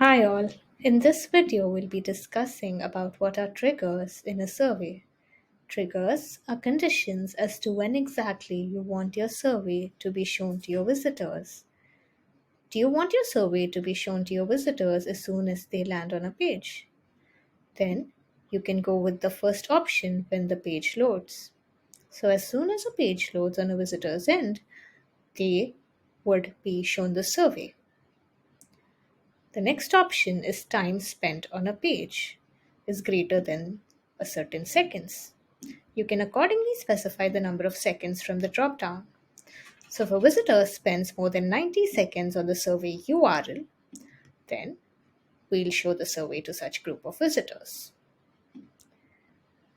Hi all. In this video, we'll be discussing about what are triggers in a survey. Triggers are conditions as to when exactly you want your survey to be shown to your visitors. Do you want your survey to be shown to your visitors as soon as they land on a page? Then you can go with the first option when the page loads. So as soon as a page loads on a visitor's end, they would be shown the survey. The next option is time spent on a page is greater than a certain seconds. You can accordingly specify the number of seconds from the drop-down. So if a visitor spends more than 90 seconds on the survey URL, then we'll show the survey to such group of visitors.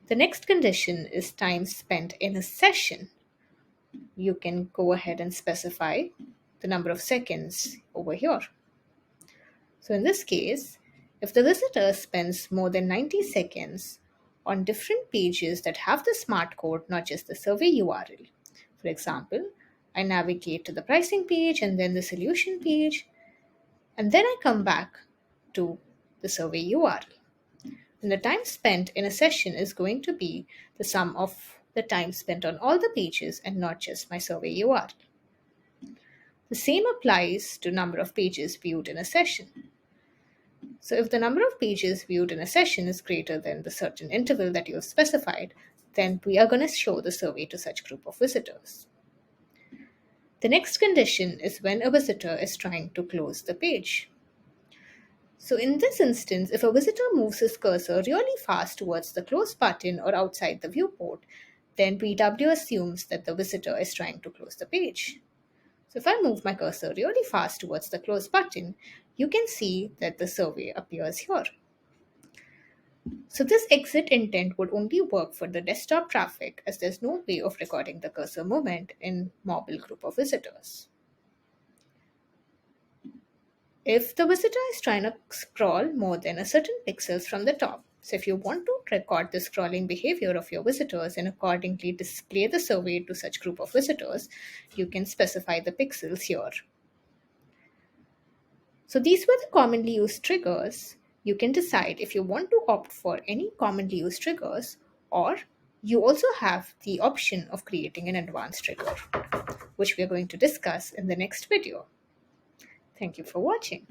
The next condition is time spent in a session. You can go ahead and specify the number of seconds over here. So in this case, if the visitor spends more than 90 seconds on different pages that have the smart code, not just the survey URL. For example, I navigate to the pricing page and then the solution page, and then I come back to the survey URL. And the time spent in a session is going to be the sum of the time spent on all the pages and not just my survey URL. The same applies to number of pages viewed in a session. So if the number of pages viewed in a session is greater than the certain interval that you have specified, then we are going to show the survey to such group of visitors. The next condition is when a visitor is trying to close the page. So in this instance, if a visitor moves his cursor really fast towards the close button or outside the viewport, then VWO assumes that the visitor is trying to close the page. So if I move my cursor really fast towards the close button, you can see that the survey appears here. So this exit intent would only work for the desktop traffic as there's no way of recording the cursor movement in mobile group of visitors. If the visitor is trying to scroll more than a certain pixels from the top, so if you want to record the scrolling behavior of your visitors and accordingly display the survey to such group of visitors, you can specify the pixels here. So these were the commonly used triggers. You can decide if you want to opt for any commonly used triggers, or you also have the option of creating an advanced trigger, which we are going to discuss in the next video. Thank you for watching.